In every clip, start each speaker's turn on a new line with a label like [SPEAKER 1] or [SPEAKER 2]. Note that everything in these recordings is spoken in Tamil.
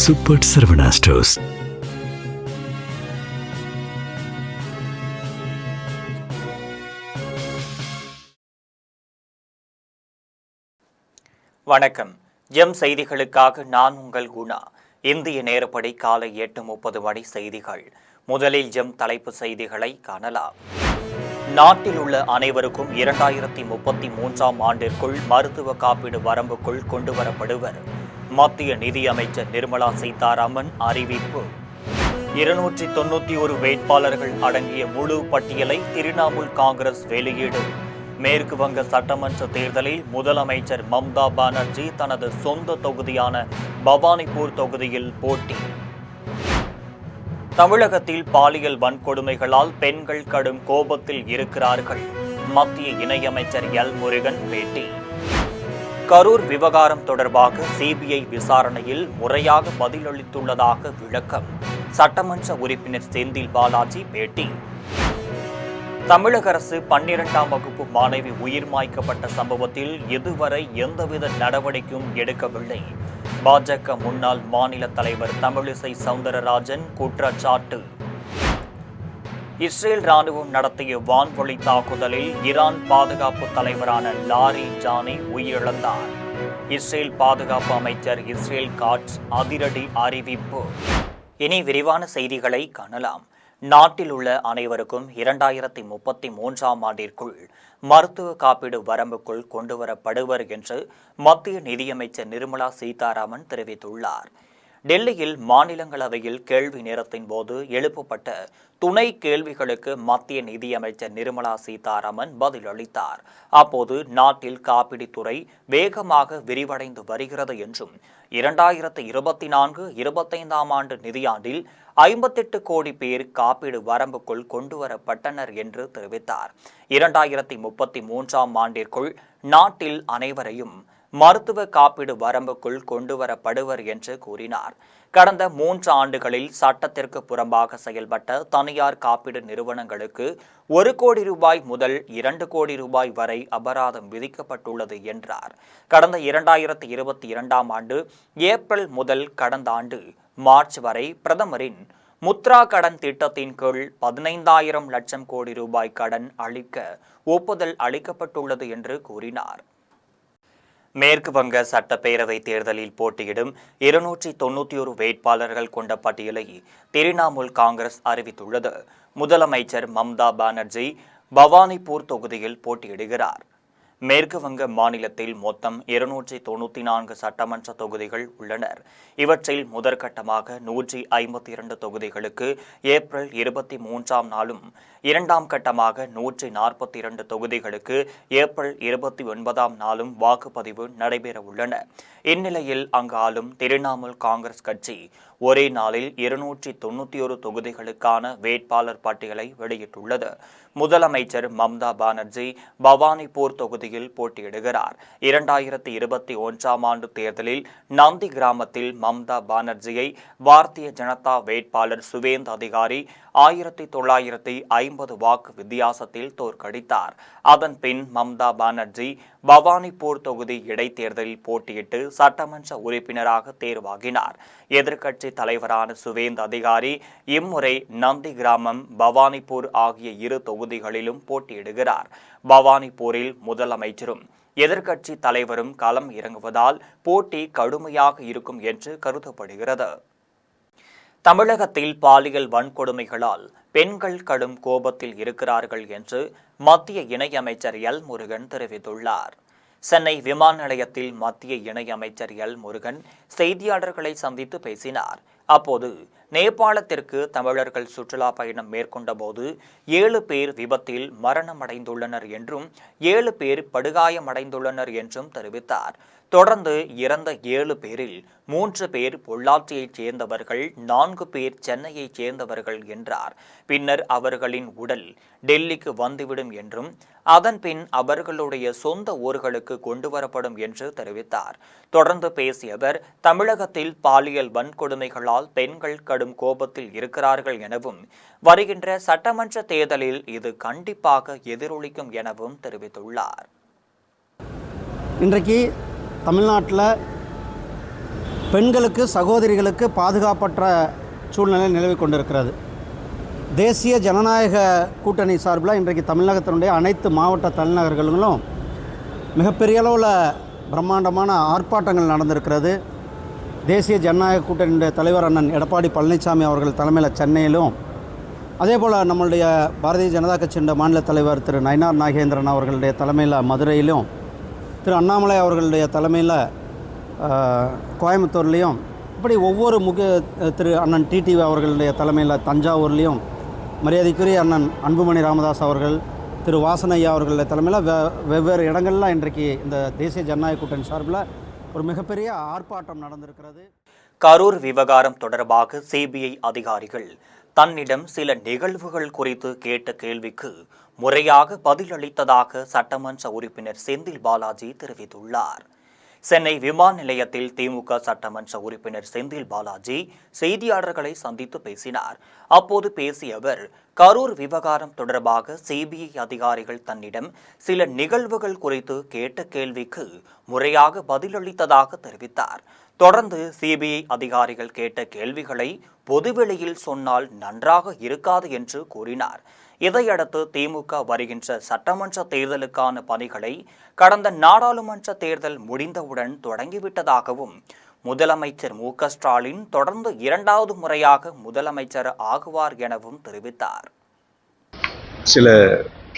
[SPEAKER 1] Super Saravana stores.
[SPEAKER 2] வணக்கம். எம் செய்திகளுக்காக நான் உங்கள் குணா. இந்திய நேரப்படி காலை 8:30 மணி செய்திகள். முதலில் எம் தலைப்பு செய்திகளை காணலாம். நாட்டில் உள்ள அனைவருக்கும் 2033ஆம் ஆண்டிற்குள் மருத்துவ காப்பீடு வரம்புக்குள் கொண்டுவரப்படுவர். மத்திய நிதியமைச்சர் நிர்மலா சீதாராமன் அறிவிப்பு. 291 வேட்பாளர்கள் அடங்கிய முழு பட்டியலை திரிணாமுல் காங்கிரஸ் வெளியீடு. மேற்கு வங்க சட்டமன்ற தேர்தலில் முதலமைச்சர் மம்தா பானர்ஜி தனது சொந்த தொகுதியான பவானிபூர் தொகுதியில் போட்டி. தமிழகத்தில் பாலியல் வன்கொடுமைகளால் பெண்கள் கடும் கோபத்தில் இருக்கிறார்கள். மத்திய இணையமைச்சர் எல் முருகன் பேட்டி. கரூர் விவகாரம் தொடர்பாக சிபிஐ விசாரணையில் முறையாக பதிலளித்துள்ளதாக விளக்கம். சட்டமன்ற உறுப்பினர் செந்தில் பாலாஜி பேட்டி. தமிழக அரசு 12ஆம் வகுப்பு மாணவி உயிர் மாய்க்கப்பட்ட சம்பவத்தில் இதுவரை எந்தவித நடவடிக்கையும் எடுக்கவில்லை. பாஜக முன்னாள் மாநில தலைவர் தமிழிசை சவுந்தரராஜன் குற்றச்சாட்டு. இஸ்ரேல் ராணுவம் நடத்திய வான்வழி தாக்குதலில் ஈரான் பாதுகாப்பு தலைவரான லாரி ஜானி உயிரிழந்தார். இஸ்ரேல் பாதுகாப்பு அமைச்சர் இஸ்ரேல் காட்ஸ் அதிரடி அறிவிப்பு. இனி விரிவான செய்திகளை காணலாம். நாட்டில் உள்ள அனைவருக்கும் 2033ஆம் ஆண்டிற்குள் மருத்துவ காப்பீடு வரம்புக்குள் கொண்டுவரப்படுவர் என்று மத்திய நிதியமைச்சர் நிர்மலா சீதாராமன் தெரிவித்துள்ளார். டெல்லியில் மாநிலங்களவையில் கேள்வி நேரத்தின் போது எழுப்பப்பட்ட துணை கேள்விகளுக்கு மத்திய நிதியமைச்சர் நிர்மலா சீதாராமன் பதிலளித்தார். அப்போது நாட்டில் காப்பீட்டுத்துறை வேகமாக விரிவடைந்து வருகிறது என்றும் 2024-25ஆம் ஆண்டு நிதியாண்டில் 58 கோடி பேர் காப்பீடு வரம்புக்குள் கொண்டுவரப்பட்டனர் என்று தெரிவித்தார். 2033ஆம் ஆண்டிற்குள் நாட்டில் அனைவரையும் மருத்துவ காப்பீடு வரம்புக்குள் கொண்டுவரப்படுவர் என்று கூறினார். கடந்த 3 ஆண்டுகளில் சட்டத்திற்கு புறம்பாக செயல்பட்ட தனியார் காப்பீடு நிறுவனங்களுக்கு 1 கோடி ரூபாய் முதல் 2 கோடி ரூபாய் வரை அபராதம் விதிக்கப்பட்டுள்ளது என்றார். கடந்த 2022ஆம் ஆண்டு ஏப்ரல் முதல் கடந்த ஆண்டு மார்ச் வரை பிரதமரின் முத்ரா கடன் திட்டத்தின் கீழ் 15,000 லட்சம் கோடி ரூபாய் கடன் அளிக்க ஒப்புதல் அளிக்கப்பட்டுள்ளது என்று கூறினார். மேற்கு வங்க சட்டப்பேரவை தேர்தலில் போட்டியிடும் 291 வேட்பாளர்கள் கொண்ட பட்டியலை திரிணாமுல் காங்கிரஸ் அறிவித்துள்ளது. முதலமைச்சர் மம்தா பானர்ஜி பவானிபூர் தொகுதியில் போட்டியிடுகிறார். மேற்கு வங்க மாநிலத்தில் மொத்தம் 294 சட்டமன்ற தொகுதிகள் உள்ளனர். இவற்றில் முதற்கட்டமாக 152 தொகுதிகளுக்கு ஏப்ரல் 23ஆம் நாளும், இரண்டாம் கட்டமாக 142 தொகுதிகளுக்கு ஏப்ரல் 29ஆம் நாளும் வாக்குப்பதிவு நடைபெற உள்ளன. இந்நிலையில் அங்கு ஆளும் திரிணாமுல் காங்கிரஸ் கட்சி ஒரே நாளில் 291 தொகுதிகளுக்கான வேட்பாளர் பட்டியலை வெளியிட்டுள்ளது. முதலமைச்சர் மம்தா பானர்ஜி பவானிபூர் தொகுதியில் போட்டியிடுகிறார். 2021ஆம் ஆண்டு தேர்தலில் நந்தி கிராமத்தில் மம்தா பானர்ஜியை பாரதிய ஜனதா வேட்பாளர் சுவேந்த் அதிகாரி 1950 வாக்கு வித்தியாசத்தில் தோற்கடித்தார். அதன் பின் மம்தா பானர்ஜி பவானிபூர் தொகுதி இடைத்தேர்தலில் போட்டியிட்டு சட்டமன்ற உறுப்பினராக தேர்வாகினார். எதிர்க்கட்சி தலைவரான சுவேந்த் அதிகாரி இம்முறை நந்தி கிராமம், பவானிபூர் ஆகிய 2 தொகுதிகளிலும் போட்டியிடுகிறார். பவானிபூரில் முதலமைச்சரும் எதிர்க்கட்சி தலைவரும் களம் இறங்குவதால் போட்டி கடுமையாக இருக்கும் என்று கருதப்படுகிறது. தமிழகத்தில் பாலியல் வன்கொடுமைகளால் பெண்கள் கடும் கோபத்தில் இருக்கிறார்கள் என்று மத்திய இணையமைச்சர் எல் முருகன் தெரிவித்துள்ளார். சென்னை விமான நிலையத்தில் மத்திய இணையமைச்சர் எல் முருகன் செய்தியாளர்களை சந்தித்து பேசினார். அப்போது நேபாளத்திற்கு தமிழர்கள் சுற்றுலா பயணம் மேற்கொண்ட போது 7 பேர் விபத்தில் மரணமடைந்துள்ளனர் என்றும் 7 பேர் படுகாயமடைந்துள்ளனர் என்றும் தெரிவித்தார். தொடர்ந்து இறந்த 7 பேரில் 3 பேர் பொள்ளாச்சியைச் சேர்ந்தவர்கள், 4 பேர் சென்னையைச் சேர்ந்தவர்கள் என்றார். பின்னர் அவர்களின் உடல் டெல்லிக்கு வந்துவிடும் என்றும் அதன் பின் அவர்களுடைய சொந்த ஊர்களுக்கு கொண்டுவரப்படும் என்று தெரிவித்தார். தொடர்ந்து பேசிய அவர், தமிழகத்தில் பாலியல் வன்கொடுமைகளால் பெண்கள் கடும் கோபத்தில் இருக்கிறார்கள் எனவும் வருகின்ற சட்டமன்ற தேர்தலில் இது கண்டிப்பாக எதிரொலிக்கும் எனவும் தெரிவித்துள்ளார்.
[SPEAKER 3] இன்றைக்கு தமிழ்நாட்டில்
[SPEAKER 1] பெண்களுக்கு, சகோதரிகளுக்கு பாதுகாப்பற்ற சூழ்நிலை நிலவி கொண்டிருக்கிறது. தேசிய ஜனநாயக கூட்டணி சார்பில் இன்றைக்கு தமிழகத்தினுடைய அனைத்து மாவட்ட தலைநகர்களும் மிகப்பெரிய அளவில் பிரம்மாண்டமான ஆர்ப்பாட்டங்கள் நடந்திருக்கிறது. தேசிய ஜனநாயக கூட்டணியுடைய தலைவர் அண்ணன் எடப்பாடி பழனிசாமி அவர்கள் தலைமையில் சென்னையிலும், அதே போல் நம்மளுடைய பாரதிய ஜனதா கட்சியினுடைய மாநில தலைவர் திரு நயினார் நாகேந்திரன் அவர்களுடைய தலைமையில் மதுரையிலும், திரு அண்ணாமலை அவர்களுடைய தலைமையில் கோயம்புத்தூர்லேயும், இப்படி ஒவ்வொரு திரு அண்ணன் டிடிவி அவர்களுடைய தலைமையில் தஞ்சாவூர்லேயும், மரியாதைக்குரிய அண்ணன் அன்புமணி ராமதாஸ் அவர்கள், திரு வாசனையா அவர்களுடைய தலைமையில் வெவ்வேறு இடங்கள்லாம் இன்றைக்கு இந்த தேசிய ஜனநாயக கூட்டணி சார்பில் ஒரு மிகப்பெரிய ஆர்ப்பாட்டம் நடந்திருக்கிறது.
[SPEAKER 2] கரூர் விவகாரம் தொடர்பாக சிபிஐ அதிகாரிகள் தன்னிடம் சில நிகழ்வுகள் குறித்து கேட்ட கேள்விக்கு முறையாக பதிலளித்ததாக சட்டமன்ற உறுப்பினர் செந்தில் பாலாஜி தெரிவித்துள்ளார். சென்னை விமான நிலையத்தில் திமுக சட்டமன்ற உறுப்பினர் செந்தில் பாலாஜி செய்தியாளர்களை சந்தித்து பேசினார். அப்போது பேசிய அவர், கரூர் விவகாரம் தொடர்பாக சிபிஐ அதிகாரிகள் தன்னிடம் சில நிகழ்வுகள் குறித்து கேட்ட கேள்விக்கு முறையாக பதிலளித்ததாக தெரிவித்தார். தொடர்ந்து சிபிஐ அதிகாரிகள் கேட்ட கேள்விகளை பொதுவெளியில் சொன்னால் நன்றாக இருக்காது என்று கூறினார். இதையடுத்து திமுக வருகின்ற சட்டமன்ற தேர்தலுக்கான பணிகளை கடந்த நாடாளுமன்ற தேர்தல் முடிந்தவுடன் தொடங்கிவிட்டதாகவும், முதலமைச்சர் மு.க.ஸ்டாலின் தொடர்ந்து 2வது முறையாக முதலமைச்சர் ஆகுவார் எனவும் தெரிவித்தார்.
[SPEAKER 3] சில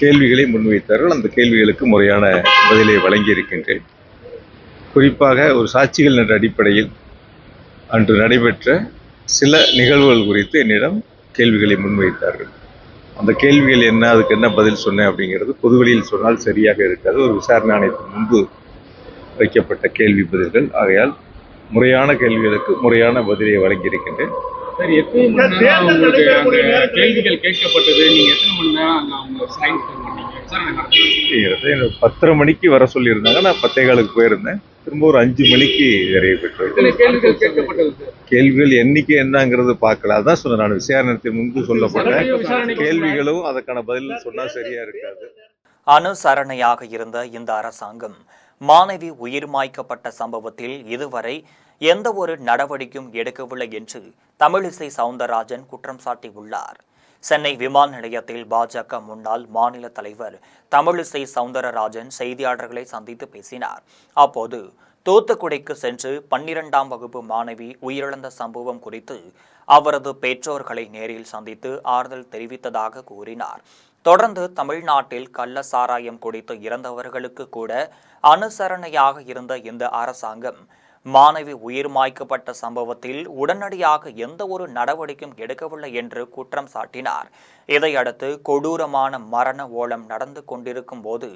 [SPEAKER 3] கேள்விகளை முன்வைத்தார்கள். அந்த கேள்விகளுக்கு முறையான பதிலை வழங்கியிருக்கின்றேன். குறிப்பாக ஒரு சாட்சிகள் என்ற அடிப்படையில் அன்று நடைபெற்ற சில நிகழ்வுகள் குறித்து என்னிடம் கேள்விகளை முன்வைத்தார்கள். அந்த கேள்விகள் என்ன, அதுக்கு என்ன பதில் சொன்னேன் அப்படிங்கிறது பொதுவெளியில் சொன்னால் சரியாக இருக்காது. ஒரு விசாரணை ஆணையத்தின் முன்பு வைக்கப்பட்ட கேள்வி பதில்கள். ஆகையால் முறையான கேள்விகளுக்கு முறையான பதிலை வழங்கியிருக்கின்றேன்.
[SPEAKER 4] கேள்விகள் கேட்கப்பட்டது, நீங்க எத்தனை மணி நேரம் அவங்க சைன் பண்ணீங்க?
[SPEAKER 3] 10:30 மணிக்கு வர சொல்லியிருந்தாங்க. நான் 10:15 போயிருந்தேன். திரும்ப ஒரு 5 மணிக்கு நிறைவு பெற்றேன். கேள்விகள் எண்ணிக்கை என்னங்கிறது பார்க்கல. அதான் சொன்னேன், நான் விசாரணத்தின் முன்பு சொல்லப்பட்ட கேள்விகளும் அதற்கான பதில் சொன்னா சரியா இருக்காது.
[SPEAKER 2] அனுசரணையாக இருந்த இந்த அரசாங்கம் மாணவி உயிர் மாய்க்கப்பட்ட சம்பவத்தில் இதுவரை எந்த ஒரு நடவடிக்கையும் எடுக்கவில்லை என்று தமிழிசை சவுந்தரராஜன் குற்றம் சாட்டியுள்ளார். சென்னை விமான நிலையத்தில் பாஜக முன்னாள் மாநில தலைவர் தமிழிசை சவுந்தரராஜன் செய்தியாளர்களை சந்தித்து பேசினார். அப்போது தூத்துக்குடிக்கு சென்று 12ஆம் வகுப்பு மாணவி உயிரிழந்த சம்பவம் குறித்து அவரது பெற்றோர்களை நேரில் சந்தித்து ஆறுதல் தெரிவித்ததாக கூறினார். தொடர்ந்து தமிழ்நாட்டில் கள்ள சாராயம் குடித்து இறந்தவர்களுக்கு கூட அனுசரணையாக இருந்த இந்த அரசாங்கம் மாணவி உயிர் மாய்க்கப்பட்ட சம்பவத்தில் உடனடியாக எந்த ஒரு நடவடிக்கையும் எடுக்கவில்லை என்று குற்றம் சாட்டினார். இதையடுத்து கொடூரமான மரண ஓலம் நடந்து கொண்டிருக்கும் போது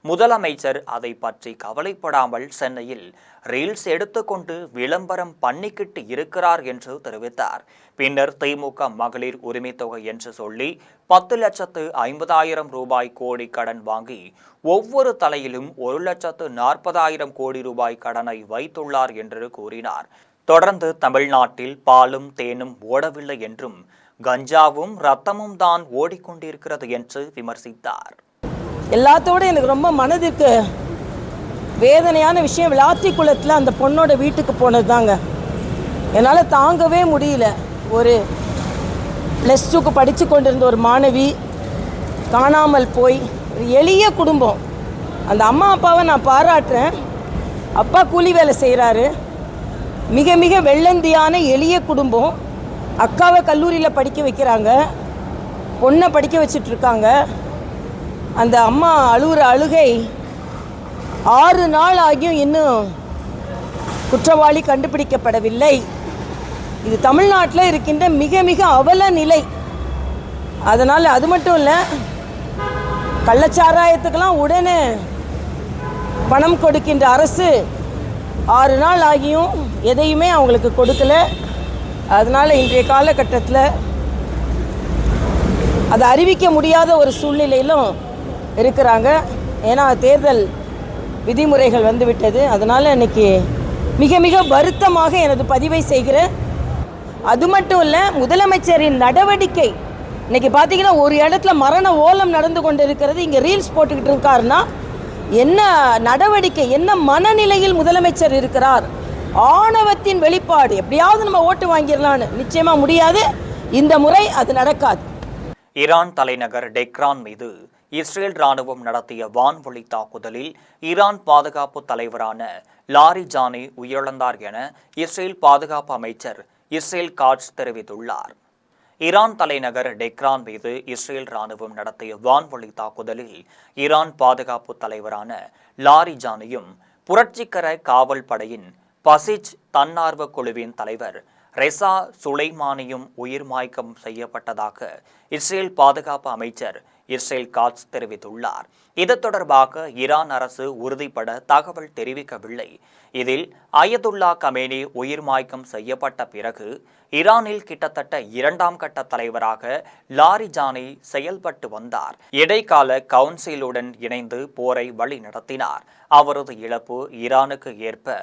[SPEAKER 2] முதலமைச்சர் அதை பற்றி கவலைப்படாமல் சென்னையில் ரீல்ஸ் எடுத்துக்கொண்டு விளம்பரம் பண்ணிக்கிட்டு இருக்கிறார் என்று தெரிவித்தார். பின்னர் திமுக மகளிர் உரிமை தொகை என்று சொல்லி 10,50,000 ரூபாய் கோடி கடன் வாங்கி ஒவ்வொரு தலையிலும் 1,40,000 கோடி ரூபாய் கடனை வைத்துள்ளார் என்று கூறினார். தொடர்ந்து தமிழ்நாட்டில் பாலும் தேனும் ஓடவில்லை என்றும் கஞ்சாவும் ரத்தமும் தான் ஓடிக்கொண்டிருக்கிறது என்று விமர்சித்தார்.
[SPEAKER 5] எல்லாத்தோட எனக்கு ரொம்ப மனதிற்கு வேதனையான விஷயம் விளாத்திக்குளத்தில் அந்த பொண்ணோட வீட்டுக்கு போனது தாங்க. என்னால் தாங்கவே முடியல. ஒரு +2க்கு படித்து கொண்டிருந்த ஒரு மாணவி காணாமல் போய், ஒரு எளிய குடும்பம். அந்த அம்மா அப்பாவை நான் பாராட்டுறேன். அப்பா கூலி வேலை செய்கிறாரு. மிக மிக வெள்ளந்தியான எளிய குடும்பம். அக்காவை கல்லூரியில் படிக்க வைக்கிறாங்க, பொண்ணை படிக்க வச்சிட்ருக்காங்க. அந்த அம்மா அழுகிற அழுகை 6 நாள் ஆகியும் இன்னும் குற்றவாளி கண்டுபிடிக்கப்படவில்லை. இது தமிழ்நாட்டில் இருக்கின்ற மிக மிக அவல நிலை. அதனால் அது மட்டும் இல்லை, கள்ளச்சாராயத்துக்கெல்லாம் உடனே பணம் கொடுக்கின்ற அரசு 6 நாள் ஆகியும் எதையுமே அவங்களுக்கு கொடுக்கல. அதனால் இன்றைய காலகட்டத்தில் அதை அறிவிக்க முடியாத ஒரு சூழ்நிலையிலும் இருக்கிறாங்க. ஏன்னா தேர்தல் விதிமுறைகள் வந்துவிட்டது. அதனால் இன்றைக்கி மிக மிக வருத்தமாக எனது பதிவை செய்கிறேன். அது மட்டும் இல்லை, முதலமைச்சரின் நடவடிக்கை இன்றைக்கி பார்த்திங்கன்னா ஒரு இடத்துல மரண ஓலம் நடந்து கொண்டு இருக்கிறது. இங்கே ரீல்ஸ் போட்டுக்கிட்டு இருக்காருன்னா என்ன நடவடிக்கை, என்ன மனநிலையில் முதலமைச்சர் இருக்கிறார் ஆணவத்தின் வெளிப்பாடு. எப்படியாவது நம்ம ஓட்டு வாங்கிடலான்னு. நிச்சயமா முடியாது. இந்த முறை அது நடக்காது.
[SPEAKER 2] ஈரான் தலைநகர் டெக்ரான் மீது இஸ்ரேல் ராணுவம் நடத்திய வான்வழி தாக்குதலில் ஈரான் பாதுகாப்பு தலைவரான லாரிஜானி உயிரிழந்தார் என இஸ்ரேல் பாதுகாப்பு அமைச்சர் இஸ்ரேல் காட்ஸ் தெரிவித்துள்ளார். ஈரான் தலைநகர் டெக்ரான் மீது இஸ்ரேல் ராணுவம் நடத்திய வான்வழி தாக்குதலில் ஈரான் பாதுகாப்பு தலைவரான லாரிஜானியும் புரட்சிகர காவல் படையின் பசிஜ் தன்னார்வ குழுவின் தலைவர் ரெசா சுலைமானியும் உயிர் மாய்க்கம் செய்யப்பட்டதாக இஸ்ரேல் பாதுகாப்பு அமைச்சர் இஸ்ரேல் காட்ஸ் தெரிவித்துள்ளார். இது தொடர்பாக ஈரான் அரசு உறுதிப்பட தகவல் தெரிவிக்கவில்லை. இதில் அயதுல்லா கமேனி உயிர் மாய்க்கம் செய்யப்பட்ட பிறகு ஈரானில் கிட்டத்தட்ட 2ஆம் கட்ட தலைவராக லாரிஜானி செயல்பட்டு வந்தார். இடைக்கால கவுன்சிலுடன் இணைந்து போரை வழி நடத்தினார். அவரது இழப்பு ஈரானுக்கு ஏற்ப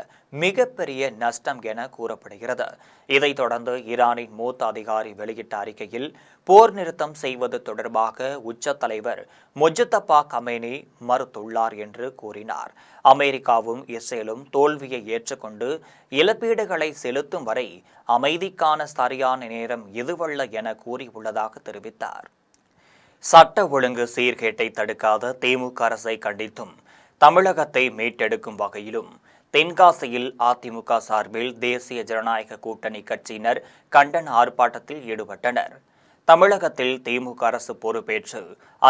[SPEAKER 2] மிகப்பெரிய நஷ்டம் என கூறப்படுகிறது. இதைத் தொடர்ந்து ஈரானின் மூத்த அதிகாரி வெளியிட்ட அறிக்கையில் போர் நிறுத்தம் செய்வது தொடர்பாக உச்ச தலைவர் முஜ்தபா கமேனி மறுத்துள்ளார் என்று கூறினார். அமெரிக்காவும் இஸ்ரேலும் தோல்வியை ஏற்றுக்கொண்டு இழப்பீடுகளை செலுத்தும் வரை அமைதிக்கான சரியான நேரம் இதுவல்ல என கூறியுள்ளதாக தெரிவித்தார். சட்ட ஒழுங்கு சீர்கேட்டை தடுக்காத திமுக அரசை கண்டித்தும் தமிழகத்தை மீட்டெடுக்கும் வகையிலும் தென்காசியில் அதிமுக சார்பில் தேசிய ஜனநாயக கூட்டணி கட்சியினர் கண்டன ஆர்ப்பாட்டத்தில் ஈடுபட்டனர். தமிழகத்தில் திமுக அரசு பொறுப்பேற்று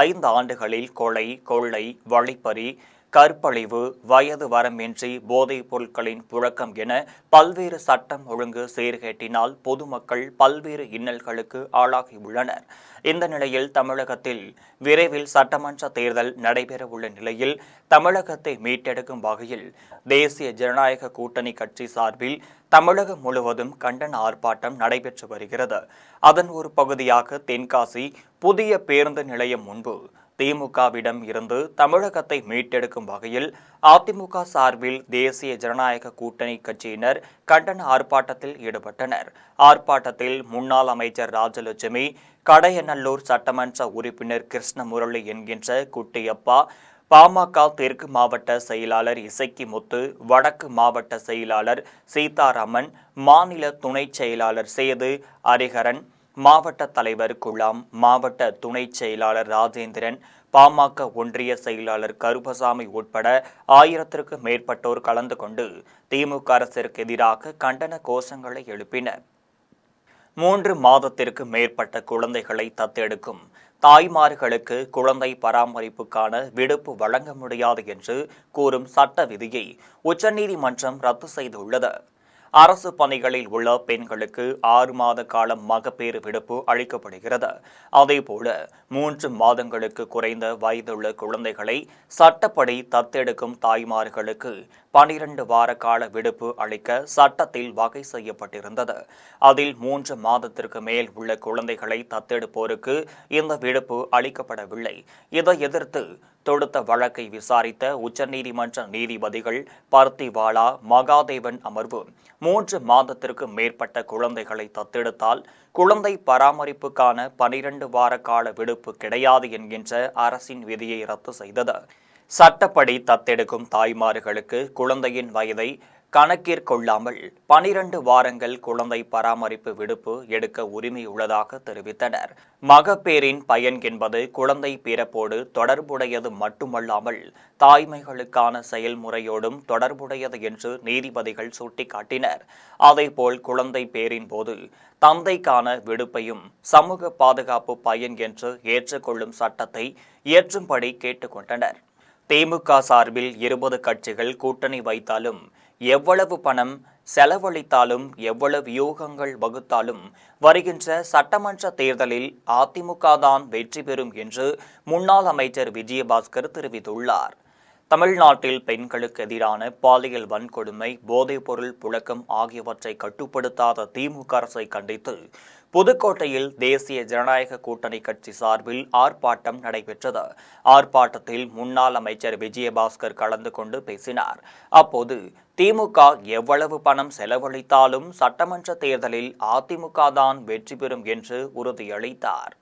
[SPEAKER 2] 5 ஆண்டுகளில் கொலை, கொள்ளை, வழிப்பறி, கற்பழிவு, வயது வரம்பின்றி போதைப் பொருட்களின் புழக்கம் என பல்வேறு சட்டம் ஒழுங்கு சீர்கேட்டினால் பொதுமக்கள் பல்வேறு இன்னல்களுக்கு ஆளாகியுள்ளனர். இந்த நிலையில் தமிழகத்தில் விரைவில் சட்டமன்ற தேர்தல் நடைபெறவுள்ள நிலையில் தமிழகத்தை மீட்டெடுக்கும் வகையில் தேசிய ஜனநாயக கூட்டணி கட்சி சார்பில் தமிழகம் முழுவதும் கண்டன ஆர்ப்பாட்டம் நடைபெற்று வருகிறது. அதன் ஒரு பகுதியாக தென்காசி புதிய பேருந்து நிலையம் முன்பு திமுகவிடம் இருந்து தமிழகத்தை மீட்டெடுக்கும் வகையில் அதிமுக சார்பில் தேசிய ஜனநாயக கூட்டணி கட்சியினர் கண்டன ஆர்ப்பாட்டத்தில் ஈடுபட்டனர். ஆர்ப்பாட்டத்தில் முன்னாள் அமைச்சர் ராஜலட்சுமி, கடையநல்லூர் சட்டமன்ற உறுப்பினர் கிருஷ்ணமுரளி என்கின்ற குட்டியப்பா, பாமக தெற்கு மாவட்ட செயலாளர் இசக்கிமுத்து, வடக்கு மாவட்ட செயலாளர் சீதாராமன், மாநில துணை செயலாளர் சேது ஹரிஹரன், மாவட்ட தலைவர் குலாம், மாவட்ட துணை செயலாளர் ராஜேந்திரன், பாமக ஒன்றிய செயலாளர் கருப்பசாமி உட்பட 1000க்கும் மேற்பட்டோர் கலந்து கொண்டு திமுக அரசிற்கு எதிராக கண்டன கோஷங்களை எழுப்பினர். 3 மாதத்திற்கு மேற்பட்ட குழந்தைகளை தத்தெடுக்கும் தாய்மார்களுக்கு குழந்தை பராமரிப்புக்கான விடுப்பு வழங்க முடியாது என்று கூறும் சட்ட விதியை உச்சநீதிமன்றம் ரத்து செய்துள்ளது. அரசு பணிகளில் உள்ள பெண்களுக்கு 6 மாத காலம் மகப்பேறு விடுப்பு அளிக்கப்படுகிறது. அதேபோல 3 மாதங்களுக்கு குறைந்த வயதுள்ள குழந்தைகளை சட்டப்படி தத்தெடுக்கும் தாய்மார்களுக்கு 12 வார கால விடுப்பு அளிக்க சட்டத்தில் வகை செய்யப்பட்டிருந்தது. அதில் 3 மாதத்திற்கு மேல் உள்ள குழந்தைகளை தத்தெடுப்போருக்கு இந்த விடுப்பு அளிக்கப்படவில்லை. இதை எதிர்த்து தொடுத்த வழக்கை விசாரித்த உச்சநீதிமன்ற நீதிபதிகள் பர்த்திவாலா, மகாதேவன் அமர்வு 3 மாதத்திற்கு மேற்பட்ட குழந்தைகளை தத்தெடுத்தால் குழந்தை பராமரிப்புக்கான 12 வார கால விடுப்பு கிடையாது என்கின்ற அரசின் விதியை ரத்து செய்தது. சட்டப்படி தத்தெடுக்கும் தாய்மார்களுக்கு குழந்தையின் வயதை கணக்கிற்கொள்ளாமல் 12 வாரங்கள் குழந்தை பராமரிப்பு விடுப்பு எடுக்க உரிமை உள்ளதாக தெரிவித்தனர். மகப்பேறின் பயன் என்பது குழந்தை பிறப்போடு தொடர்புடையது மட்டுமல்லாமல் தாய்மைகளுக்கான செயல்முறையோடும் தொடர்புடையது என்று நீதிபதிகள் சுட்டிக்காட்டினர். அதேபோல் குழந்தை பேரின் போது தந்தைக்கான விடுப்பையும் சமூக பாதுகாப்பு பயன் என்று ஏற்றுக்கொள்ளும் சட்டத்தை இயற்றும்படி கேட்டுக்கொண்டனர். திமுக சார்பில் 20 கட்சிகள் கூட்டணி வைத்தாலும், எவ்வளவு பணம் செலவழித்தாலும், எவ்வளவு யூகங்கள் வகுத்தாலும் வருகின்ற சட்டமன்ற தேர்தலில் அதிமுக தான் வெற்றி பெறும் என்று முன்னாள் அமைச்சர் விஜயபாஸ்கர் தெரிவித்துள்ளார். தமிழ்நாட்டில் பெண்களுக்கு எதிரான பாலியல் வன்கொடுமை, போதைப்பொருள் புழக்கம் ஆகியவற்றை கட்டுப்படுத்தாத திமுக அரசை கண்டித்து புதுக்கோட்டையில் தேசிய ஜனநாயக கூட்டணி கட்சி சார்பில் ஆர்ப்பாட்டம் நடைபெற்றது. ஆர்ப்பாட்டத்தில் முன்னாள் அமைச்சர் விஜயபாஸ்கர் கலந்து கொண்டு பேசினார். அப்போது திமுக எவ்வளவு பணம் செலவழித்தாலும் சட்டமன்ற தேர்தலில் அதிமுக தான் வெற்றி பெறும் என்று உறுதியளித்தார்.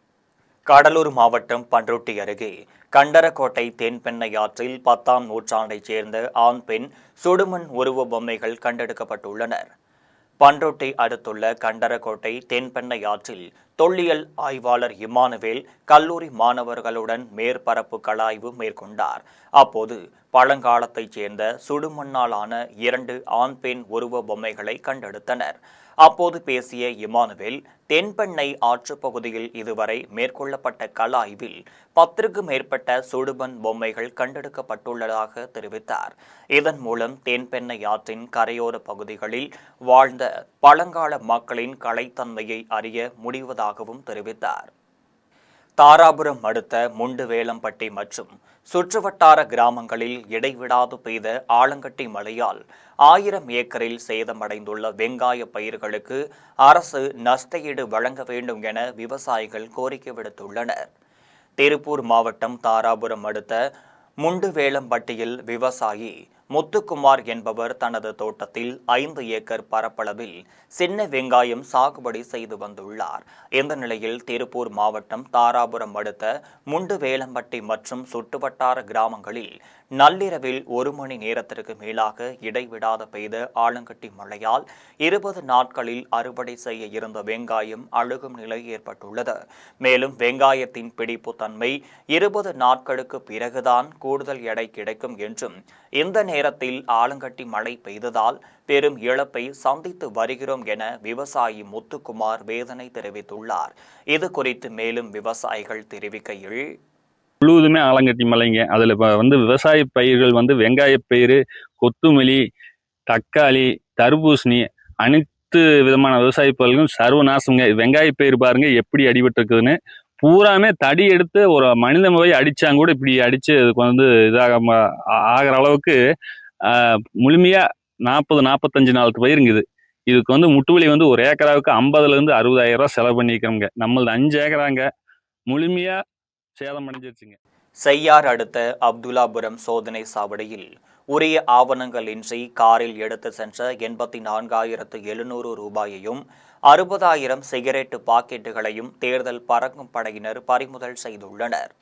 [SPEAKER 2] கடலூர் மாவட்டம் பண்ருட்டி அருகே கண்டரக்கோட்டை தென்பெண்ணை ஆற்றில் 10ஆம் நூற்றாண்டைச் சேர்ந்த ஆண் பெண் சுடுமண் உருவ பொம்மைகள் கண்டெடுக்கப்பட்டுள்ளனர். பண்ருட்டி அடுத்துள்ள கண்டரக்கோட்டை தென்பெண்ணை ஆற்றில் தொல்லியல் ஆய்வாளர் இமானுவேல் கல்லூரி மாணவர்களுடன் மேற்பரப்பு கலாய்வு மேற்கொண்டார். அப்போது பழங்காலத்தைச் சேர்ந்த சுடுமண்ணால் ஆன 2 ஆண் பெண் உருவ பொம்மைகளை கண்டெடுத்தனர். அப்போது பேசிய இமானுவேல், தென்பெண்ணை ஆற்றுப் பகுதியில் இதுவரை மேற்கொள்ளப்பட்ட கலாய்வில் 10க்கும் மேற்பட்ட சுடுமண் பொம்மைகள் கண்டெடுக்கப்பட்டுள்ளதாக தெரிவித்தார். இதன் மூலம் தென்பெண்ணை ஆற்றின் கரையோர பகுதிகளில் வாழ்ந்த பழங்கால மக்களின் கலைத்தன்மையை அறிய முடிவதாகவும் தெரிவித்தார். தாராபுரம் அடுத்த முண்டுவேலம்பட்டி மற்றும் சுற்றுவட்டார கிராமங்களில் இடைவிடாது பெய்த ஆலங்கட்டி மழையால் 1000 ஏக்கரில் சேதமடைந்துள்ள வெங்காய பயிர்களுக்கு அரசு நஷ்டஈடு வழங்க வேண்டும் என விவசாயிகள் கோரிக்கை விடுத்துள்ளனர். திருப்பூர் மாவட்டம் தாராபுரம் அடுத்த முண்டுவேலம்பட்டியில் விவசாயி முத்துக்குமார் என்பவர் தனது தோட்டத்தில் 5 ஏக்கர் பரப்பளவில் சின்ன வெங்காயம் சாகுபடி செய்து வந்துள்ளார். இந்த நிலையில் திருப்பூர் மாவட்டம் தாராபுரம் அடுத்த முண்டுவேலம்பட்டி மற்றும் சுற்றுவட்டார கிராமங்களில் நள்ளிரவில் 1 மணி நேரத்திற்கு மேலாக இடைவிடாத பெய்த ஆலங்கட்டி மழையால் 20 நாட்களில் அறுவடை செய்ய இருந்த வெங்காயம் அழுகும் நிலை ஏற்பட்டுள்ளது. மேலும் வெங்காயத்தின் பிடிப்பு தன்மை 20 நாட்களுக்கு பிறகுதான் கூடுதல் எடை கிடைக்கும் என்றும், இந்த நேரத்தில் ஆலங்கட்டி மழை பெய்ததால் பெரும் இழப்பை சந்தித்து வருகிறோம் என விவசாயி முத்துக்குமார் வேதனை தெரிவித்துள்ளார். இது குறித்து மேலும் விவசாயிகள் தெரிவிக்கையில்,
[SPEAKER 6] முழுவதுமே ஆலங்கட்டி மலைங்க. அதில் இப்போ விவசாய பயிர்கள் வெங்காய பயிர், கொத்துமல்லி, தக்காளி, தர்பூசணி அனைத்து விதமான விவசாய பயிர்களும் சர்வநாசங்க. வெங்காய பயிர் பாருங்க எப்படி அடிபட்டு இருக்குதுன்னு. பூராமே தடி எடுத்து ஒரு மனிதன் போய் அடிச்சாங்க கூட இப்படி அடிச்சு அதுக்கு இதாக ஆகிற அளவுக்கு முழுமையா 40-45 நாள் பயிருங்குது. இதுக்கு முட்டுவலி ஒரு ஏக்கராவுக்கு 50,000 to 60,000 ரூபாய் செலவு பண்ணிக்கிறோங்க. நம்மளது 5 ஏக்கராங்க, முழுமையா சேதம் அடைஞ்சிருச்சுங்க.
[SPEAKER 2] செய்யார் அடுத்த அப்துல்லாபுரம் சோதனை சாவடியில் உரிய ஆவணங்கள் இன்றி காரில் எடுத்து சென்ற 84,700 ரூபாயையும் 60,000 சிகரெட்டு பாக்கெட்டுகளையும் தேர்தல் பறக்கும் படையினர் பறிமுதல் செய்துள்ளனர்.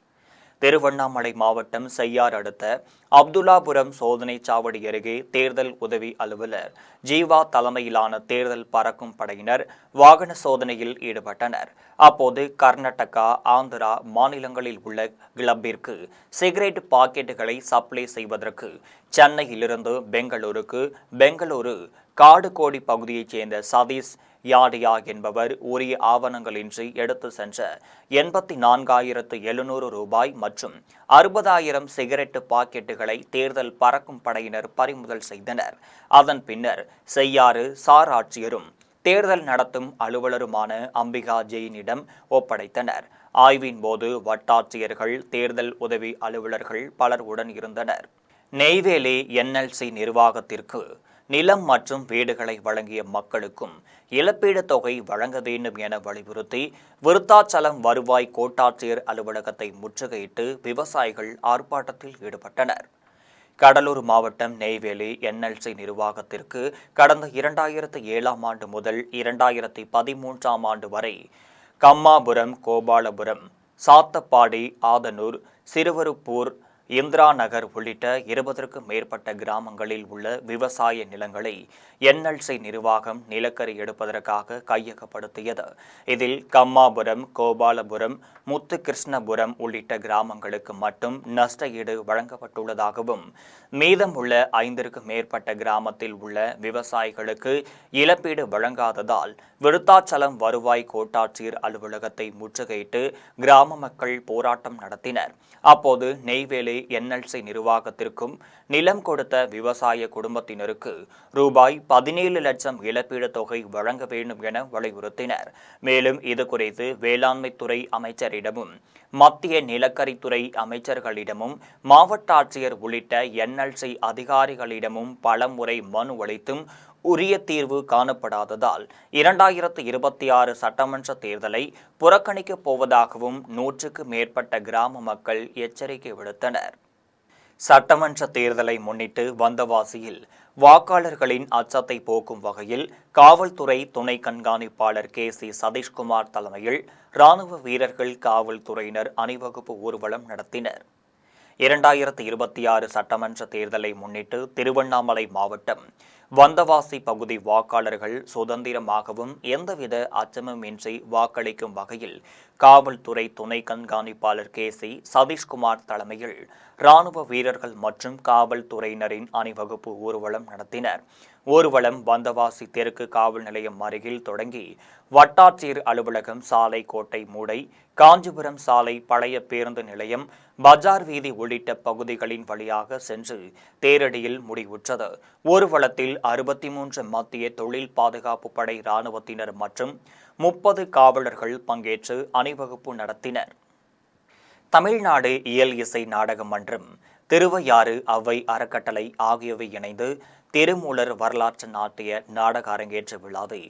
[SPEAKER 2] திருவண்ணாமலை மாவட்டம் செய்யார் அடுத்த அப்துல்லாபுரம் சோதனை சாவடி அருகே தேர்தல் உதவி அலுவலர் ஜீவா தலைமையிலான தேர்தல் பறக்கும் படையினர் வாகன சோதனையில் ஈடுபட்டனர். அப்போது கர்நாடகா, ஆந்திரா மாநிலங்களில் உள்ள கிளப்பிற்கு சிகரெட் பாக்கெட்டுகளை சப்ளை செய்வதற்கு சென்னையிலிருந்து பெங்களூரு காடுகோடி பகுதியைச் சேர்ந்த சதீஷ் யாடியா என்பவர் உரிய ஆவணங்களின்றி எடுத்து சென்ற 84,700 ரூபாய் மற்றும் 60,000 சிகரெட்டு பாக்கெட்டுகளை தேர்தல் பறக்கும் படையினர் பறிமுதல் செய்தனர். அதன் பின்னர் செய்யாறு சார் ஆட்சியரும் தேர்தல் நடத்தும் அலுவலருமான அம்பிகா ஜெயினிடம் ஒப்படைத்தனர். ஆய்வின் போது வட்டாட்சியர்கள், தேர்தல் உதவி அலுவலர்கள் பலர் உடன் இருந்தனர். நெய்வேலி NLC நிர்வாகத்திற்கு நிலம் மற்றும் வீடுகளை வழங்கிய மக்களுக்கும் இழப்பீடு தொகை வழங்க வேண்டும் என வலியுறுத்தி விருத்தாச்சலம் வருவாய் கோட்டாட்சியர் அலுவலகத்தை முற்றுகையிட்டு விவசாயிகள் ஆர்ப்பாட்டத்தில் ஈடுபட்டனர். கடலூர் மாவட்டம் நெய்வேலி NLC நிர்வாகத்திற்கு கடந்த 2007ஆம் ஆண்டு முதல் 2013ஆம் ஆண்டு வரை கம்மாபுரம், கோபாலபுரம், சாத்தப்பாடி, ஆதனூர், சிறுவருப்பூர், இந்திரா நகர் உள்ளிட்ட 20க்கும் மேற்பட்ட கிராமங்களில் உள்ள விவசாய நிலங்களை NLC நிர்வாகம் நிலக்கரி எடுப்பதற்காக கையகப்படுத்தியது. இதில் கம்மாபுரம், கோபாலபுரம், முத்துகிருஷ்ணபுரம் உள்ளிட்ட கிராமங்களுக்கு மட்டும் நஷ்டஈடு வழங்கப்பட்டுள்ளதாகவும், மீதம் உள்ள 5க்கும் மேற்பட்ட கிராமத்தில் உள்ள விவசாயிகளுக்கு இழப்பீடு வழங்காததால் விருத்தாச்சலம் வருவாய் கோட்டாட்சியர் அலுவலகத்தை முற்றுகையிட்டு கிராம மக்கள் போராட்டம் நடத்தினர். அப்போது நெய்வேலி NLC நிர்வாகத்திற்கும் நிலம் கொடுத்த விவசாய குடும்பத்தினருக்கு ரூபாய் 17 லட்சம் இழப்பீடு தொகை வழங்க வேண்டும் என வலியுறுத்தினர். மேலும் இதுகுறித்து வேளாண்மைத்துறை அமைச்சரிடமும், மத்திய நிலக்கரித்துறை அமைச்சர்களிடமும், மாவட்ட ஆட்சியர் உள்ளிட்ட NLC அதிகாரிகளிடமும் பலமுறை மனு அளித்தும் உரிய தீர்வு காணப்படாததால் 2026 சட்டமன்ற தேர்தலை புறக்கணிக்கப் போவதாகவும் 100க்கும் மேற்பட்ட கிராம மக்கள் எச்சரிக்கை விடுத்தனர். சட்டமன்ற தேர்தலை முன்னிட்டு வந்தவாசியில் வாக்காளர்களின் அச்சத்தை போக்கும் வகையில் காவல்துறை துணை கண்காணிப்பாளர் KC சதீஷ்குமார் தலைமையில் ராணுவ வீரர்கள், காவல்துறையினர் அணிவகுப்பு ஊர்வலம் நடத்தினர். 2026 சட்டமன்ற தேர்தலை முன்னிட்டு திருவண்ணாமலை மாவட்டம் வந்தவாசி பகுதி வாக்காளர்கள் சுதந்திரமாகவும் எந்தவித அச்சமுமின்றி வாக்களிக்கும் வகையில் காவல்துறை துணை கண்காணிப்பாளர் KC சதீஷ்குமார் தலைமையில் ராணுவ வீரர்கள் மற்றும் காவல்துறையினரின் அணிவகுப்பு ஊர்வலம் நடத்தினர். ஊர்வலம் வந்தவாசி தெற்கு காவல் நிலையம் அருகில் தொடங்கி வட்டாட்சியர் அலுவலகம் சாலை கோட்டை மூடை காஞ்சிபுரம் சாலை பழைய பேருந்து நிலையம் பஜார் வீதி உள்ளிட்ட பகுதிகளின் வழியாக சென்று தேரடியில் முடிவுற்றது. ஊர்வலத்தில் 63 மத்திய தொழில் பாதுகாப்பு படை இராணுவத்தினர் மற்றும் 30 காவலர்கள் பங்கேற்று அணிவகுப்பு நடத்தினர். தமிழ்நாடு இயல் இசை நாடக மன்றம், திருவையாறு அவ்வை அறக்கட்டளை ஆகியவை இணைந்து திருமூலர் வரலாற்று நாட்டிய நாடக அரங்கேற்ற விழாவை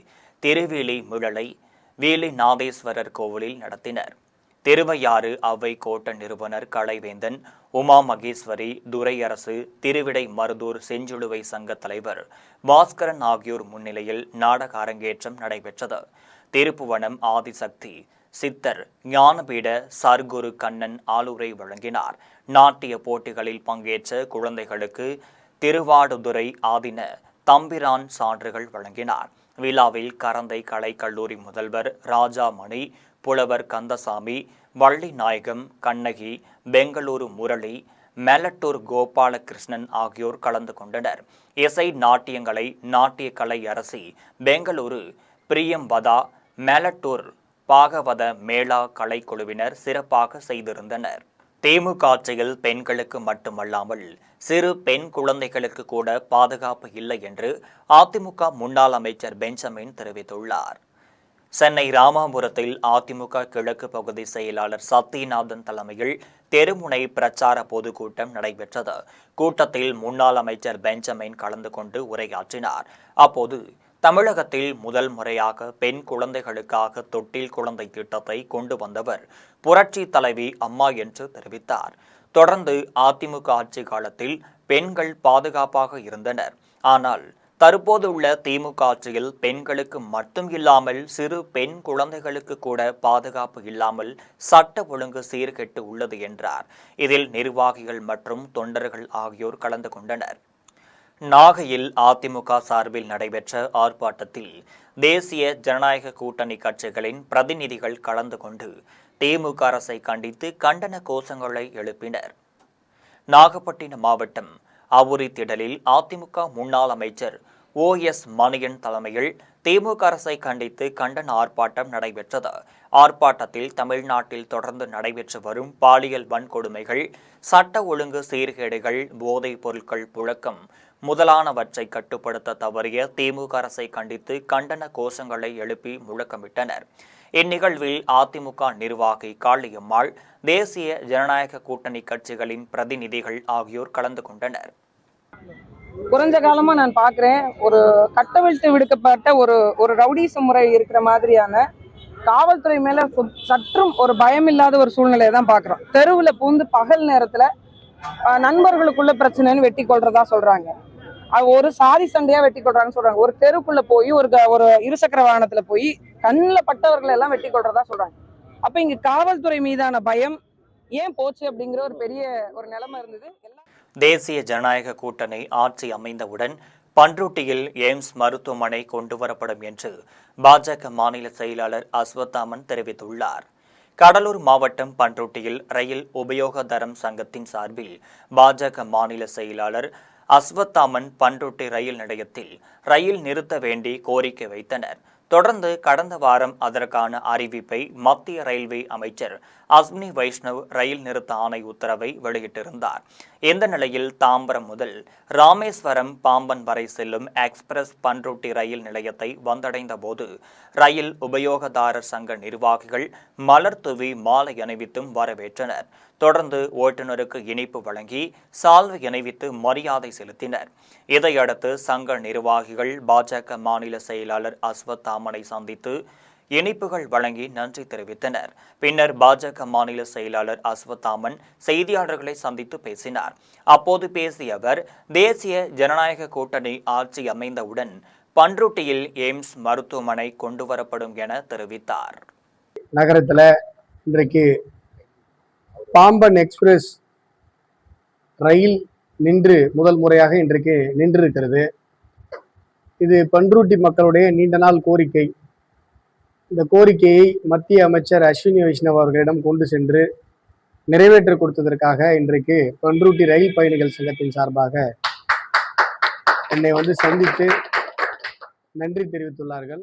[SPEAKER 2] திருவேலி மிழலை வேலிநாதேஸ்வரர் கோவிலில் நடத்தினர். திருவையாறு அவ்வை கோட்ட நிறுவனர் கலைவேந்தன், உமா மகேஸ்வரி, துரையரசு, திருவிடை மருதூர் செஞ்சிலுவை சங்க தலைவர் பாஸ்கரன் ஆகியோர் முன்னிலையில் நாடக அரங்கேற்றம் நடைபெற்றது. திருப்புவனம் ஆதிசக்தி சித்தர் ஞானபீட சர்க்குரு கண்ணன் ஆளுரை வழங்கினார். நாட்டிய போட்டிகளில் பங்கேற்ற குழந்தைகளுக்கு திருவாடுதுறை ஆதின தம்பிரான் சான்றுகள் வழங்கினார். விழாவில் கரந்தை கலைக்கல்லூரி முதல்வர் ராஜாமணி, புலவர் கந்தசாமி, வள்ளி நாயகம், கண்ணகி, பெங்களூரு முரளி, மெலட்டூர் கோபாலகிருஷ்ணன் ஆகியோர் கலந்து கொண்டனர். இசை நாட்டியங்களை நாட்டிய கலை அரசி பெங்களூரு பிரியம்பதா, மெலட்டூர் பாகவத மேளா கலைக்குழுவினர் சிறப்பாக செய்திருந்தனர். திமுக ஆட்சியில் பெண்களுக்கு மட்டுமல்லாமல் சிறு பெண் குழந்தைகளுக்கு கூட பாதுகாப்பு இல்லை என்று அதிமுக முன்னாள் அமைச்சர் பெஞ்சமின் தெரிவித்துள்ளார். சென்னை ராமாபுரத்தில் அதிமுக கிழக்கு பகுதி செயலாளர் சத்யநாதன் தலைமையில் தெருமுனை பிரச்சார பொதுக்கூட்டம் நடைபெற்றது. கூட்டத்தில் முன்னாள் அமைச்சர் பெஞ்சமின் கலந்து கொண்டு உரையாற்றினார். அப்போது தமிழகத்தில் முதல் முறையாக பெண் குழந்தைகளுக்காக தொட்டில் குழந்தை திட்டத்தை கொண்டு வந்தவர் புரட்சி தலைவி அம்மா என்று தெரிவித்தார். தொடர்ந்து அதிமுக ஆட்சி காலத்தில் பெண்கள் பாதுகாப்பாக இருந்தனர். ஆனால் தற்போது உள்ள திமுக ஆட்சியில் பெண்களுக்கு மட்டும் இல்லாமல் சிறு பெண் குழந்தைகளுக்கு கூட பாதுகாப்பு இல்லாமல் சட்ட ஒழுங்கு சீர்கெட்டு உள்ளது என்றார். இதில் நிர்வாகிகள் மற்றும் தொண்டர்கள் ஆகியோர் கலந்து கொண்டனர். நாகையில் அதிமுக சார்பில் நடைபெற்ற ஆர்ப்பாட்டத்தில் தேசிய ஜனநாயக கூட்டணி கட்சிகளின் பிரதிநிதிகள் கலந்து கொண்டு திமுக அரசை கண்டித்து கண்டன கோஷங்களை எழுப்பினர். நாகப்பட்டினம் மாவட்டம் அவுரி திடலில் அதிமுக முன்னாள் அமைச்சர் OS மணியன் தலைமையில் திமுக அரசை கண்டித்து கண்டன ஆர்ப்பாட்டம் நடைபெற்றது. ஆர்ப்பாட்டத்தில் தமிழ்நாட்டில் தொடர்ந்து நடைபெற்று வரும் பாலியல் வன்கொடுமைகள், சட்ட ஒழுங்கு சீர்கேடுகள், போதைப் பொருட்கள் புழக்கம் முதலானவற்றை கட்டுப்படுத்த தவறிய திமுக அரசை கண்டித்து கண்டன கோஷங்களை எழுப்பி முழக்கமிட்டனர். இந்நிகழ்வில் அதிமுக நிர்வாகி காளியம்மாள், தேசிய ஜனநாயக கூட்டணி கட்சிகளின் பிரதிநிதிகள் ஆகியோர் கலந்து கொண்டனர்.
[SPEAKER 7] குறைஞ்ச காலமா நான் பாக்குறேன், ஒரு கட்டவிழ்த்து விடுக்கப்பட்ட ஒரு ரவுடிச முறை இருக்கிற மாதிரியான காவல்துறை மேல சற்றும் ஒரு பயம் இல்லாத ஒரு சூழ்நிலையை தான் பாக்குறோம். தெருவுல பூந்து பகல் நேரத்துல நண்பர்களுக்குள்ள பிரச்சனைன்னு வெட்டி கொள்றதா சொல்றாங்க. ஒரு சாதி சண்டையா வெட்டி கொள்றாங்கன்னு சொல்றாங்க. ஒரு தெருக்குள்ள போய் ஒரு இருசக்கர வாகனத்துல போய் கண்ணில் பட்டவர்களை எல்லாம் வெட்டி கொள்றதா சொல்றாங்க. அப்ப இங்க காவல்துறை மீதான பயம் ஏன் போச்சு அப்படிங்கிற ஒரு பெரிய ஒரு நிலைமை இருந்தது.
[SPEAKER 2] தேசிய ஜனநாயக கூட்டணி ஆட்சி அமைந்தவுடன் பண்ருட்டியில் எய்ம்ஸ் மருத்துவமனை கொண்டுவரப்படும் என்று பாஜக மாநில செயலாளர் அஸ்வத்தாமன் தெரிவித்துள்ளார். கடலூர் மாவட்டம் பண்ருட்டியில் ரயில் உபயோகதரம் சங்கத்தின் சார்பில் பாஜக மாநில செயலாளர் அஸ்வத்தாமன் பண்ருட்டி ரயில் நிலையத்தில் ரயில் நிறுத்த வேண்டி கோரிக்கை வைத்தனர். தொடர்ந்து கடந்த வாரம் அதற்கான அறிவிப்பை மத்திய ரயில்வே அமைச்சர் அஸ்வினி வைஷ்ணவ் ரயில் நிறுத்த ஆணை உத்தரவை வெளியிட்டிருந்தார். இந்த நிலையில் தாம்பரம் முதல் ராமேஸ்வரம் பாம்பன் வரை செல்லும் எக்ஸ்பிரஸ் பண்ருட்டி ரயில் நிலையத்தை வந்தடைந்த போது ரயில் உபயோகதாரர் சங்க நிர்வாகிகள் மலர் தூவி மாலை அணிவித்தும் வரவேற்றனர். தொடர்ந்து ஓட்டுநருக்கு இனிப்பு வழங்கி சால்வை அணிவித்து மரியாதை செலுத்தினர். இதையடுத்து சங்க நிர்வாகிகள் பாஜக மாநில செயலாளர் அஸ்வத்தாமனை சந்தித்து இனிப்புகள் வழங்கி நன்றி தெரிவித்தனர். பின்னர் பாஜக மாநில செயலாளர் அஸ்வத்தாமன் செய்தியாளர்களை சந்தித்து பேசினார். அப்போது பேசிய அவர், தேசிய ஜனநாயக கூட்டணி ஆட்சி அமைந்தவுடன் பண்ருட்டியில் எய்ம்ஸ் மருத்துவமனை கொண்டுவரப்படும் என தெரிவித்தார்.
[SPEAKER 8] நகரத்தில் இன்றைக்கு பாம்பன் எக்ஸ்பிரஸ் ரயில் நின்று முதல் முறையாக இன்றைக்கு நின்றிருக்கிறது. இது பண்ருட்டி மக்களுடைய நீண்ட நாள் கோரிக்கை. இந்த கோரிக்கையை மத்திய அமைச்சர் அஸ்வினி வைஷ்ணவ் அவர்களிடம் கொண்டு சென்று நிறைவேற்றி கொடுத்ததற்காக இன்றைக்கு பண்ருட்டி ரயில் பயணிகள் சங்கத்தின் சார்பாக என்னை சந்தித்து நன்றி தெரிவித்துள்ளார்கள்.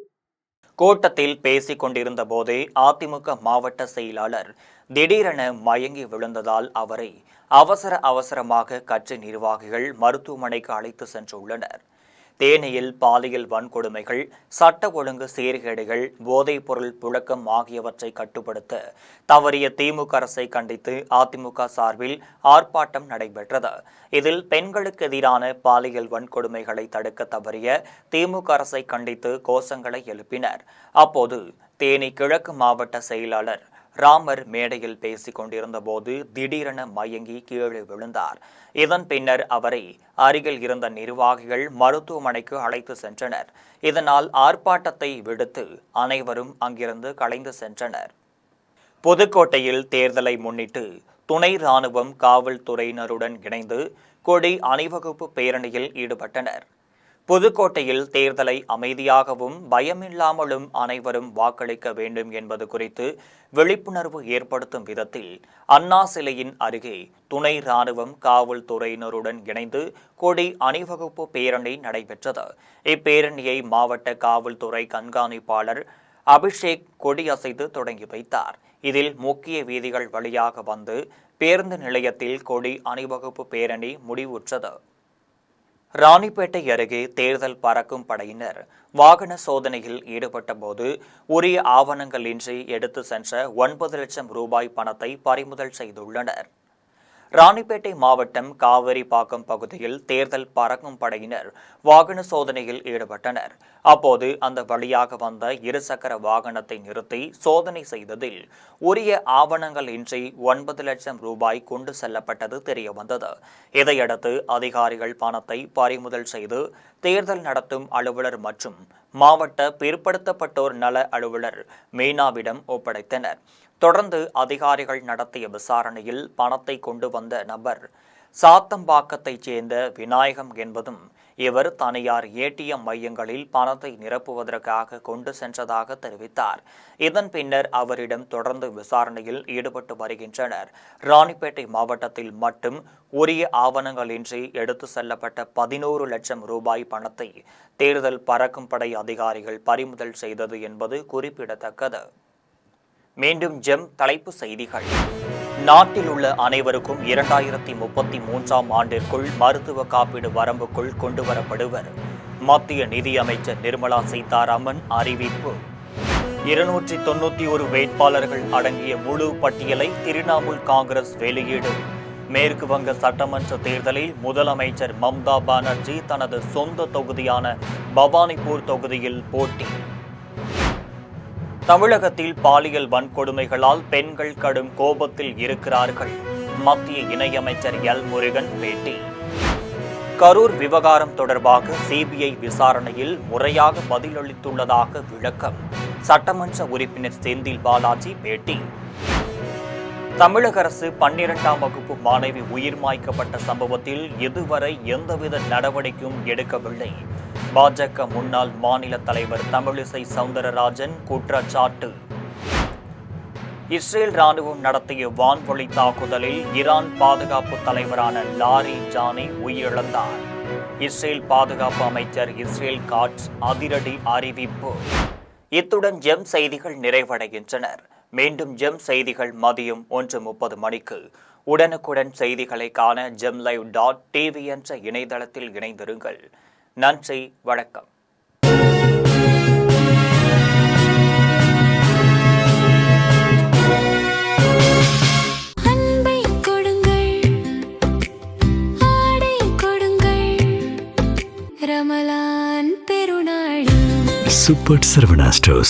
[SPEAKER 2] கூட்டத்தில் பேசிக் கொண்டிருந்த போதே அதிமுக மாவட்ட செயலாளர் திடீரென மயங்கி விழுந்ததால் அவரை அவசரமாக கட்சி நிர்வாகிகள் மருத்துவமனைக்கு அழைத்து சென்றுள்ளனர். தேனியில் பாலியல் வன்கொடுமைகள், சட்ட ஒழுங்கு சீர்கேடுகள், போதைப் பொருள் புழக்கம் ஆகியவற்றை கட்டுப்படுத்த தவறிய திமுக அரசை கண்டித்து அதிமுக சார்பில் ஆர்ப்பாட்டம் நடைபெற்றது. இதில் பெண்களுக்கு எதிரான பாலியல் வன்கொடுமைகளை தடுக்க தவறிய திமுக அரசை கண்டித்து கோஷங்களை எழுப்பினர். அப்போது தேனி கிழக்கு மாவட்ட செயலாளர் ராமர் மேடையில் பேசிக் கொண்டிருந்த போது திடீரென மயங்கி கீழே விழுந்தார். இதன் பின்னர் அவரை அருகில் இருந்த நிர்வாகிகள் மருத்துவமனைக்கு அழைத்து சென்றனர். இதனால் ஆர்ப்பாட்டத்தை விடுத்து அனைவரும் அங்கிருந்து கலைந்து சென்றனர். புதுக்கோட்டையில் தேர்தலை முன்னிட்டு துணை ராணுவம் காவல்துறையினருடன் இணைந்து கொடி அணிவகுப்பு பேரணியில் ஈடுபட்டனர். புதுக்கோட்டையில் தேர்தலை அமைதியாகவும் பயமில்லாமலும் அனைவரும் வாக்களிக்க வேண்டும் என்பது குறித்து விழிப்புணர்வு ஏற்படுத்தும் விதத்தில் அண்ணா சிலையின் அருகே துணை ராணுவம் காவல்துறையினருடன் இணைந்து கொடி அணிவகுப்பு பேரணி நடைபெற்றது. இப்பேரணியை மாவட்ட காவல்துறை கண்காணிப்பாளர் அபிஷேக் கொடியசைத்து தொடங்கி வைத்தார். இதில் முக்கிய வீதிகள் வழியாக வந்து பேருந்து நிலையத்தில் கொடி அணிவகுப்பு பேரணி முடிவுற்றது. ராணிப்பேட்டை அருகே தேர்தல் பறக்கும் படையினர் வாகன சோதனையில் ஈடுபட்ட போது உரிய ஆவணங்களின்றி எடுத்து சென்ற 9 லட்சம் ரூபாய் பணத்தை பறிமுதல் செய்துள்ளனர். ராணிப்பேட்டை மாவட்டம் காவேரிப்பாக்கம் பகுதியில் தேர்தல் பறக்கும் படையினர் வாகன சோதனையில் ஈடுபட்டனர். அப்போது அந்த வழியாக வந்த இருசக்கர வாகனத்தை நிறுத்தி சோதனை செய்ததில் உரிய ஆவணங்கள் இன்றி 9 லட்சம் ரூபாய் கொண்டு செல்லப்பட்டது தெரியவந்தது. இதையடுத்து அதிகாரிகள் பணத்தை பறிமுதல் செய்து தேர்தல் நடத்தும் அலுவலர் மற்றும் மாவட்ட பிற்படுத்தப்பட்டோர் நல அலுவலர் மீனாவிடம் ஒப்படைத்தனர். தொடர்ந்து அதிகாரிகள் நடத்திய விசாரணையில் பணத்தை கொண்டு வந்த நபர் சாத்தம்பாக்கத்தைச் சேர்ந்த விநாயகம் என்பதும் இவர் தனியார் ஏடிஎம் மையங்களில் பணத்தை நிரப்புவதற்காக கொண்டு சென்றதாக தெரிவித்தார். இதன் பின்னர் அவரிடம் தொடர்ந்து விசாரணையில் ஈடுபட்டு வருகின்றனர். ராணிப்பேட்டை மாவட்டத்தில் மட்டும் உரிய ஆவணங்களின்றி எடுத்து செல்லப்பட்ட 11 லட்சம் ரூபாய் பணத்தை தேர்தல் பறக்கும் படை அதிகாரிகள் பறிமுதல் செய்தது என்பது குறிப்பிடத்தக்கது. மீண்டும் ஜெம் தலைப்பு செய்திகள். நாட்டில் உள்ள அனைவருக்கும் 2033ஆம் ஆண்டிற்குள் மருத்துவ காப்பீடு வரம்புக்குள் கொண்டுவரப்படுவர். மத்திய நிதியமைச்சர் நிர்மலா சீதாராமன் அறிவிப்பு. 291 வேட்பாளர்கள் அடங்கிய முழு பட்டியலை திரிணாமுல் காங்கிரஸ் வெளியீடு. மேற்கு வங்க சட்டமன்ற தேர்தலில் முதலமைச்சர் மம்தா பானர்ஜி தனது சொந்த தொகுதியான பவானிபூர் தொகுதியில் போட்டி. தமிழகத்தில் பாலியல் வன்கொடுமைகளால் பெண்கள் கடும் கோபத்தில் இருக்கிறார்கள். மத்திய இணையமைச்சர் எல் முருகன் பேட்டி. கரூர் விவகாரம் தொடர்பாக சிபிஐ விசாரணையில் முறையாக பதிலளித்துள்ளதாக விளக்கம். சட்டமன்ற உறுப்பினர் செந்தில் பாலாஜி பேட்டி. தமிழக அரசு 12ஆம் வகுப்பு மாணவி உயிர் மாய்க்கப்பட்ட சம்பவத்தில் இதுவரை எந்தவித நடவடிக்கையும் எடுக்கவில்லை. பாஜக முன்னாள் மாநில தலைவர் தமிழிசை சவுந்தரராஜன் குற்றச்சாட்டு. இஸ்ரேல் ராணுவம் நடத்திய வான்வழி தாக்குதலில் ஈரான் பாதுகாப்பு தலைவரான லாரி ஜானி உயிரிழந்தார். இஸ்ரேல் பாதுகாப்பு அமைச்சர் இஸ்ரேல் காட்ஸ் அதிரடி அறிவிப்பு. இத்துடன் ஜெம் செய்திகள் நிறைவடைகின்றனர். மீண்டும் ஜெம் செய்திகள் மதியம் 1:30 மணிக்கு. உடனுக்குடன் செய்திகளை காண gemlive.tv என்ற இணையதளத்தில் இணைந்திருங்கள். நன்றி, வணக்கம்.
[SPEAKER 9] Super Sarvana Stores.